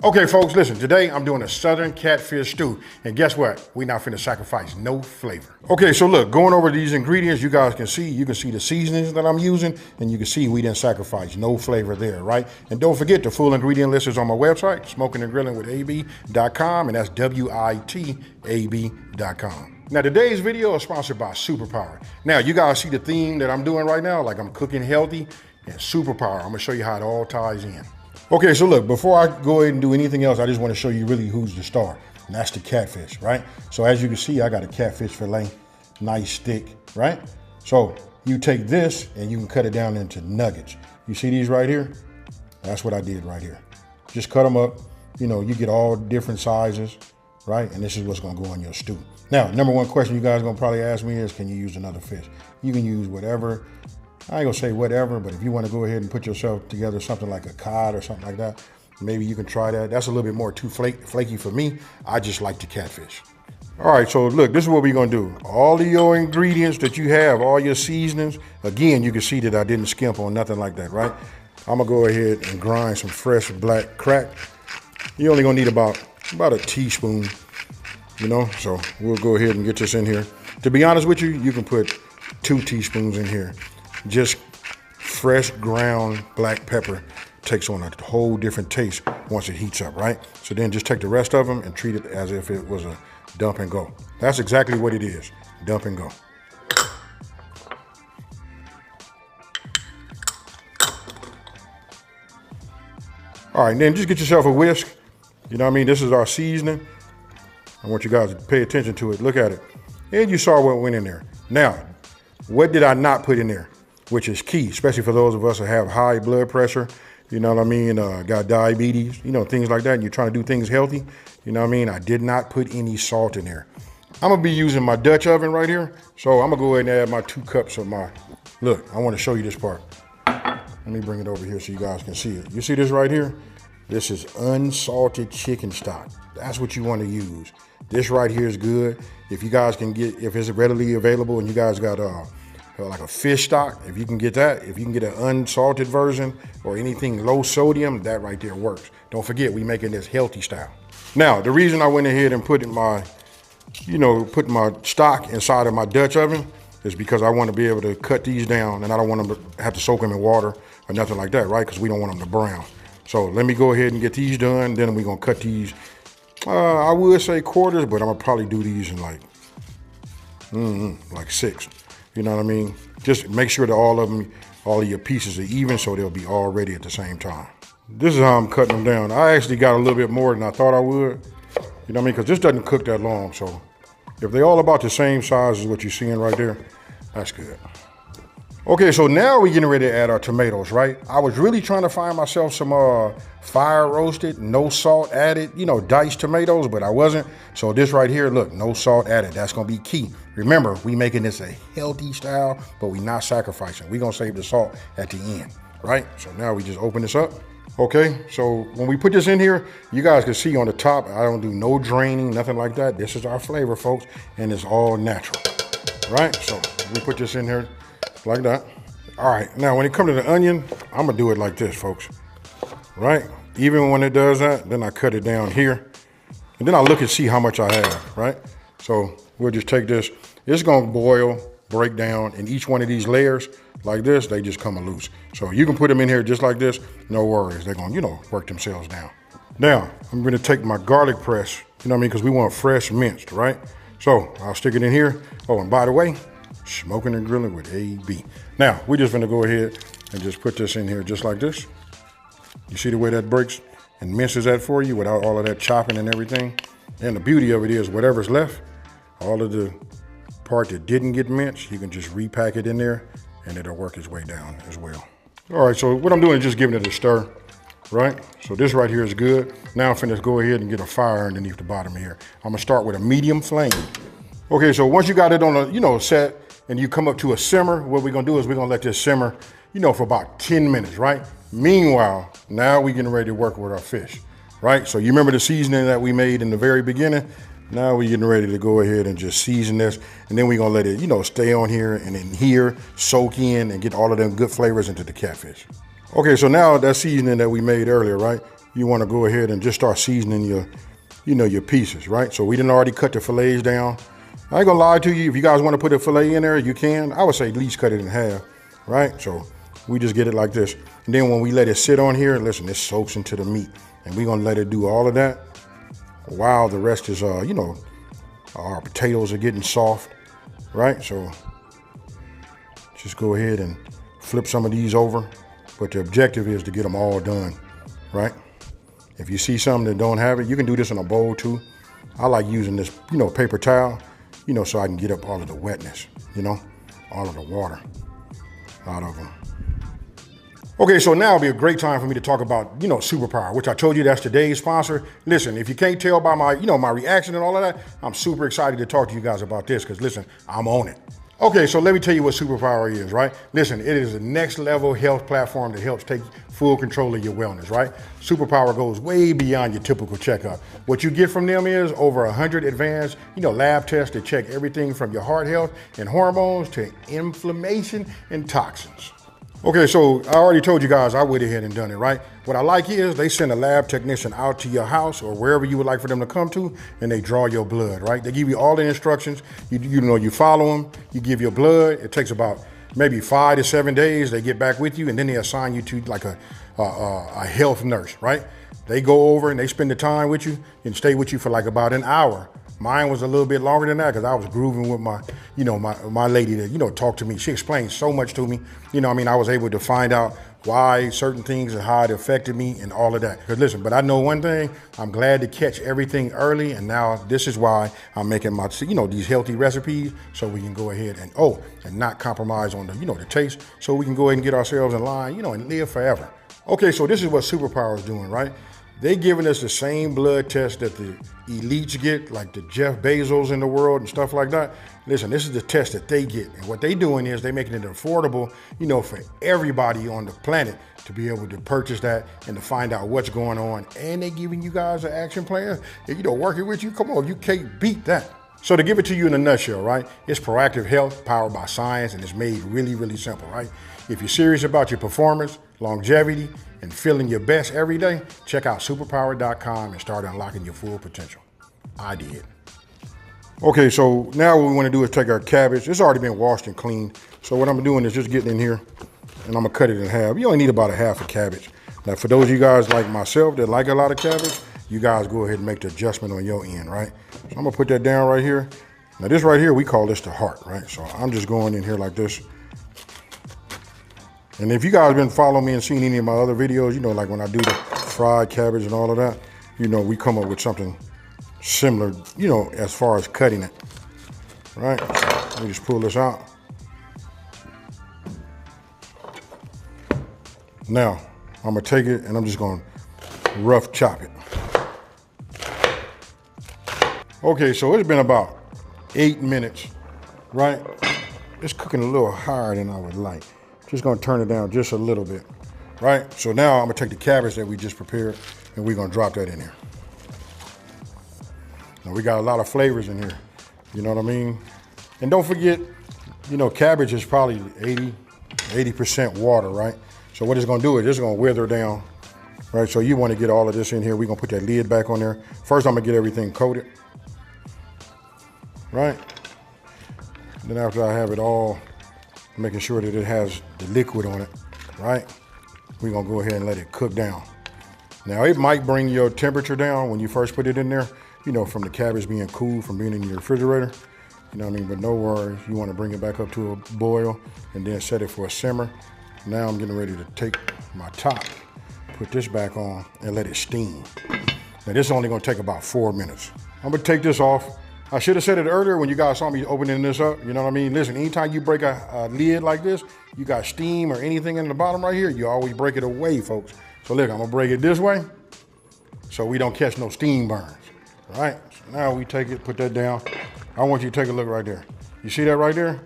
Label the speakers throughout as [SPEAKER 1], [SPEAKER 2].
[SPEAKER 1] Okay, folks, listen, today I'm doing a Southern Catfish Stew, and guess what? We not finna sacrifice no flavor. Okay, so look, going over these ingredients, you guys can see, the seasonings that I'm using, and you can see we didn't sacrifice no flavor there, right? And don't forget, the full ingredient list is on my website, smokingandgrillingwithab.com, and that's WITAB.com. Now, today's video is sponsored by Superpower. Now, you guys see the theme that I'm doing right now, like I'm cooking healthy, and Superpower, I'm gonna show you how it all ties in. Okay, so look, before I go ahead and do anything else, I just want to show you really who's the star, and that's the catfish, right? So as you can see, I got a catfish fillet, nice thick, right? So you take this and you can cut it down into nuggets. You see these right here? That's what I did right here. Just cut them up. You know, you get all different sizes, right? And this is what's gonna go in your stew. Now, number one question you guys are gonna probably ask me is, can you use another fish? You can use whatever. I ain't gonna say whatever, but if you wanna go ahead and put yourself together something like a cod or something like that, maybe you can try that. That's a little bit more too flaky for me. I just like the catfish. All right, so look, this is what we're gonna do. All of your ingredients that you have, all your seasonings, again, you can see that I didn't skimp on nothing like that, right? I'm gonna go ahead and grind some fresh black crack. You're only gonna need about a teaspoon, you know, so we'll go ahead and get this in here. To be honest with you, you can put 2 teaspoons in here. Just fresh ground black pepper takes on a whole different taste once it heats up, right? So then just take the rest of them and treat it as if it was a dump and go. That's exactly what it is, dump and go. All right, and then just get yourself a whisk. You know what I mean? This is our seasoning. I want you guys to pay attention to it. Look at it. And you saw what went in there. Now, what did I not put in there? Which is key, especially for those of us who have high blood pressure, you know what I mean, got diabetes, you know, things like that, and you're trying to do things healthy, you know what I mean? I did not put any salt in there. I'm gonna be using my Dutch oven right here, so I'm gonna go ahead and add my 2 cups of my, look, I wanna show you this part. Let me bring it over here so you guys can see it. You see this right here? This is unsalted chicken stock. That's what you wanna use. This right here is good. If you guys can get, if it's readily available and you guys got like a fish stock, if you can get that, if you can get an unsalted version or anything low sodium, that right there works. Don't forget, we making this healthy style. Now, the reason I went ahead and put my stock inside of my Dutch oven is because I want to be able to cut these down, and I don't want them to have to soak them in water or nothing like that, right? Because we don't want them to brown. So let me go ahead and get these done. Then we're gonna cut these, I would say quarters, but I'm gonna probably do these in like 6. You know what I mean? Just make sure that all of your pieces are even so they'll be all ready at the same time. This is how I'm cutting them down. I actually got a little bit more than I thought I would. You know what I mean? Because this doesn't cook that long. So if they're all about the same size as what you're seeing right there, that's good. Okay, so now we're getting ready to add our tomatoes, right? I was really trying to find myself some fire roasted, no salt added, you know, diced tomatoes, but I wasn't. So this right here, look, no salt added. That's gonna be key. Remember, we making this a healthy style, but we not sacrificing. We gonna save the salt at the end, right? So now we just open this up. Okay, so when we put this in here, you guys can see on the top, I don't do no draining, nothing like that. This is our flavor, folks, and it's all natural, right? So we put this in here like that. All right, now when it comes to the onion, I'm gonna do it like this, folks, right? Even when it does that, then I cut it down here, and then I look and see how much I have, right? So we'll just take this. It's gonna boil, break down, and each one of these layers like this, they just come loose. So you can put them in here just like this, no worries. They're gonna, you know, work themselves down. Now, I'm gonna take my garlic press, you know what I mean? Because we want fresh minced, right? So I'll stick it in here. Oh, and by the way, smoking and grilling with AB. Now, we're just gonna go ahead and just put this in here just like this. You see the way that breaks and minces that for you without all of that chopping and everything? And the beauty of it is whatever's left, all of the part that didn't get minced, you can just repack it in there and it'll work its way down as well. All right, so what I'm doing is just giving it a stir, right? So this right here is good. Now I'm finna go ahead and get a fire underneath the bottom here. I'm gonna start with a medium flame. Okay, so once you got it on a, you know, set and you come up to a simmer, what we're gonna do is we're gonna let this simmer, you know, for about 10 minutes, right? Meanwhile, now we're getting ready to work with our fish, right? So you remember the seasoning that we made in the very beginning? Now we're getting ready to go ahead and just season this, and then we're gonna let it, you know, stay on here and in here, soak in and get all of them good flavors into the catfish. Okay, so now that seasoning that we made earlier, right? you want to go ahead and just start seasoning your, your pieces, right? So we didn't already cut the fillets down. I ain't gonna lie to you, if you guys want to put a fillet in there, you can. I would say at least cut it in half, right? So we just get it like this. And then when we let it sit on here, listen, it soaks into the meat. And we're gonna let it do all of that while the rest is, our potatoes are getting soft, right? So just go ahead and flip some of these over. But the objective is to get them all done, right? If you see something that don't have it, you can do this in a bowl too. I like using this, paper towel, so I can get up all of the wetness, all of the water out of them. Okay, so now will be a great time for me to talk about, Superpower, which I told you that's today's sponsor. Listen, if you can't tell by my, my reaction and all of that, I'm super excited to talk to you guys about this because listen, I'm on it. Okay, so let me tell you what Superpower is, right? Listen, it is the next level health platform that helps take full control of your wellness, right? Superpower goes way beyond your typical checkup. What you get from them is over 100 advanced, lab tests that check everything from your heart health and hormones to inflammation and toxins. Okay, so I already told you guys I went ahead and done it, right? What I like is they send a lab technician out to your house or wherever you would like for them to come to, and they draw your blood, right? They give you all the instructions. You follow them. You give your blood. It takes about maybe 5 to 7 days. They get back with you, and then they assign you to like a health nurse, right? They go over and they spend the time with you and stay with you for like about an hour. Mine was a little bit longer than that because I was grooving with my, my lady that, talked to me. She explained so much to me. I was able to find out why certain things and how it affected me and all of that. Because listen, but I know one thing, I'm glad to catch everything early. And now this is why I'm making my, these healthy recipes so we can go ahead and not compromise on the, the taste. So we can go ahead and get ourselves in line, and live forever. Okay, so this is what Superpower is doing, right? They giving us the same blood test that the elites get, like the Jeff Bezos in the world and stuff like that. Listen, this is the test that they get. And what they doing is they making it affordable, for everybody on the planet to be able to purchase that and to find out what's going on. And they giving you guys an action plan. If working with you, come on, you can't beat that. So to give it to you in a nutshell, right? It's proactive health powered by science and it's made really, really simple, right? If you're serious about your performance, longevity, and feeling your best every day, check out superpower.com and start unlocking your full potential. I did. Okay, so now what we want to do is take our cabbage. It's already been washed and cleaned. So what I'm doing is just getting in here and I'm gonna cut it in half. You only need about a half a cabbage. Now for those of you guys like myself that like a lot of cabbage, you guys go ahead and make the adjustment on your end, right? So I'm gonna put that down right here. Now this right here, we call this the heart, right? So I'm just going in here like this. And if you guys been following me and seen any of my other videos, like when I do the fried cabbage and all of that, we come up with something similar, as far as cutting it, right? So let me just pull this out. Now, I'm gonna take it and I'm just gonna rough chop it. Okay, so it's been about 8 minutes, right? It's cooking a little higher than I would like. Just gonna turn it down just a little bit, right? So now I'm gonna take the cabbage that we just prepared and we're gonna drop that in here. Now we got a lot of flavors in here, you know what I mean? And don't forget, cabbage is probably 80% water, right? So what it's gonna do is it's gonna wither down, right? So you wanna get all of this in here. We're gonna put that lid back on there. First, I'm gonna get everything coated, right? Then after I have it all, making sure that it has the liquid on it, right? We're gonna go ahead and let it cook down. Now it might bring your temperature down when you first put it in there, from the cabbage being cool, from being in your refrigerator, but no worries, you wanna bring it back up to a boil and then set it for a simmer. Now I'm getting ready to take my top, put this back on and let it steam. Now this is only gonna take about 4 minutes. I'm gonna take this off. I should have said it earlier when you guys saw me opening this up, you know what I mean? Listen, anytime you break a lid like this, you got steam or anything in the bottom right here, you always break it away, folks. So look, I'm gonna break it this way so we don't catch no steam burns, all right? So now we take it, put that down. I want you to take a look right there. You see that right there?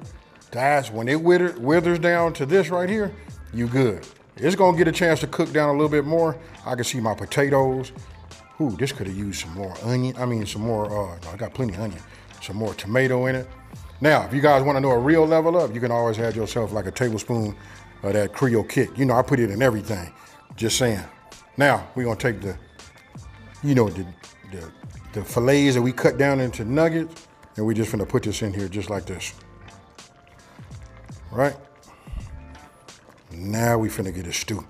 [SPEAKER 1] That's when it withers down to this right here, you good. It's gonna get a chance to cook down a little bit more. I can see my potatoes. Ooh, this could have used some more onion. No, I got plenty of onion. Some more tomato in it. Now, if you guys want to know a real level up, you can always have yourself like a tablespoon of that Creole kick. I put it in everything. Just saying. Now, we're going to take the you know, the fillets that we cut down into nuggets, and we just finna put this in here just like this. Right? Now we finna get a stew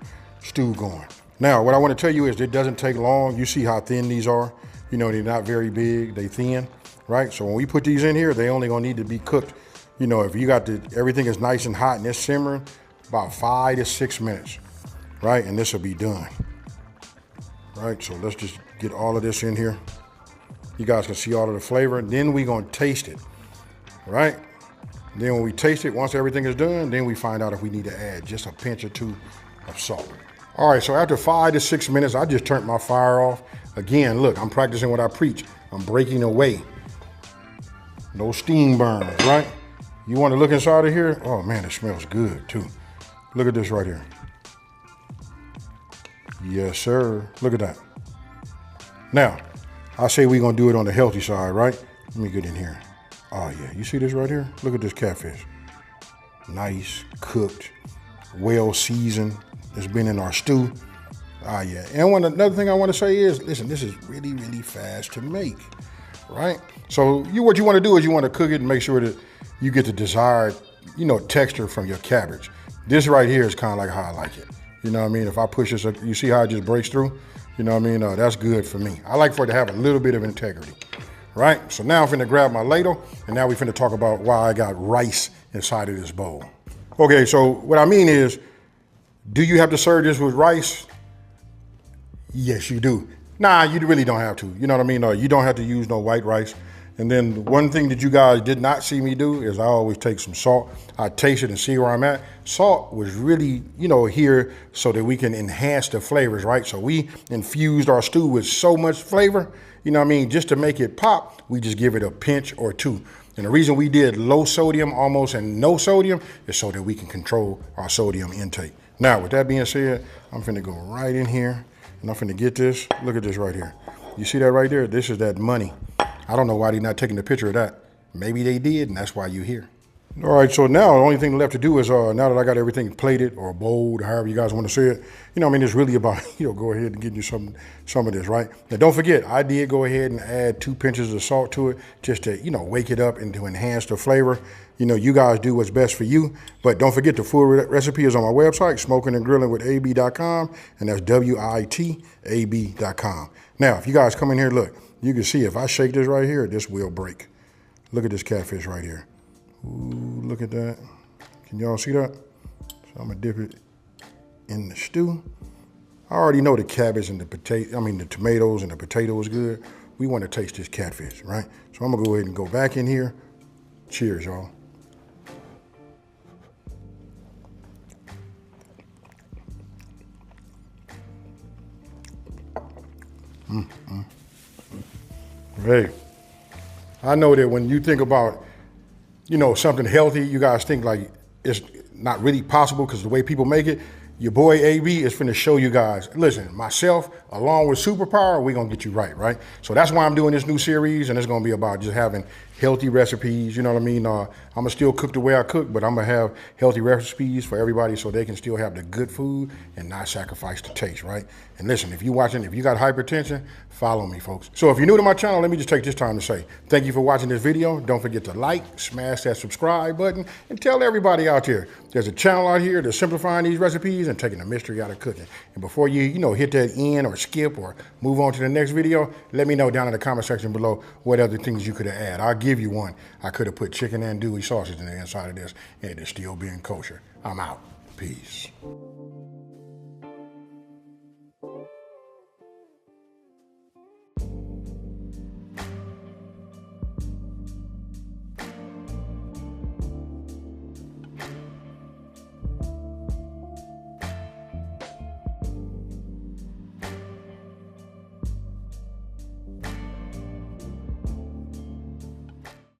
[SPEAKER 1] going. Now, what I wanna tell you is it doesn't take long. You see how thin these are? You know, they're not very big, they thin, right? So when we put these in here, they only gonna need to be cooked. You know, if you got everything is nice and hot and it's simmering, about 5 to 6 minutes, right? And this will be done, right? So let's just get all of this in here. You guys can see all of the flavor. Then we gonna taste it, right? Then when we taste it, once everything is done, then we find out if we need to add just a pinch or two of salt. All right, so after 5 to 6 minutes, I just turned my fire off. Again, look, I'm practicing what I preach. I'm breaking away. No steam burns, right? You want to look inside of here? Oh man, it smells good too. Look at this right here. Yes, sir. Look at that. Now, I say we're gonna do it on the healthy side, right? Let me get in here. Oh yeah, you see this right here? Look at this catfish. Nice, cooked, well seasoned. It's been in our stew. Ah yeah, and another thing I want to say is, listen, this is really, really fast to make, right? So what you want to do is you want to cook it and make sure that you get the desired, you know, texture from your cabbage. This right here is kind of like how I like it. You know what I mean? If I push this, you see how it just breaks through? You know what I mean? That's good for me. I like for it to have a little bit of integrity, right? So now I'm finna grab my ladle, and now we finna talk about why I got rice inside of this bowl. Okay, so what I mean is, do you have to serve this with rice? Yes, you do. Nah, you really don't have to. You know what I mean? You don't have to use no white rice. And then one thing that you guys did not see me do is I always take some salt. I taste it and see where I'm at. Salt was really, you know, here so that we can enhance the flavors, right? So we infused our stew with so much flavor, you know what I mean? Just to make it pop, we just give it a pinch or two. And the reason we did low sodium almost and no sodium is so that we can control our sodium intake. Now, with that being said, I'm finna go right in here and I'm finna get this. Look at this right here. You see that right there? This is that money. I don't know why they're not taking a picture of that. Maybe they did, and that's why you're here. All right, so now the only thing left to do is, now that I got everything plated or bowled, however you guys want to say it, you know, I mean, it's really about, you know, go ahead and get you some of this, right? Now, don't forget, I did go ahead and add 2 pinches of salt to it just to, you know, wake it up and to enhance the flavor. You know, you guys do what's best for you, but don't forget the full recipe is on my website, smokingandgrillingwithab.com, and that's WITAB.com. Now, if you guys come in here, look, you can see if I shake this right here, this will break. Look at this catfish right here. Ooh, look at that. Can y'all see that? So I'm gonna dip it in the stew. I already know the cabbage and the tomatoes and the potato is good. We want to taste this catfish, right? So I'm gonna go ahead and go back in here. Cheers, y'all. Hey, I know that when you think about, you know, something healthy, you guys think like it's not really possible because the way people make it. Your boy AB is finna show you guys, listen, myself, along with Superpower, we're gonna get you right? So that's why I'm doing this new series, and it's gonna be about just having healthy recipes, you know what I mean? I'm gonna still cook the way I cook, but I'm gonna have healthy recipes for everybody so they can still have the good food and not sacrifice the taste, right? And listen, if you got hypertension, follow me, folks. So if you're new to my channel, let me just take this time to say, thank you for watching this video. Don't forget to like, smash that subscribe button, and tell everybody out there, there's a channel out here that's simplifying these recipes and taking the mystery out of cooking. And before you hit that end or skip or move on to the next video, let me know down in the comment section below what other things you could have added. I'll give you one. I could have put chicken andouille sausage in the inside of this, and it'd still been kosher. I'm out. Peace.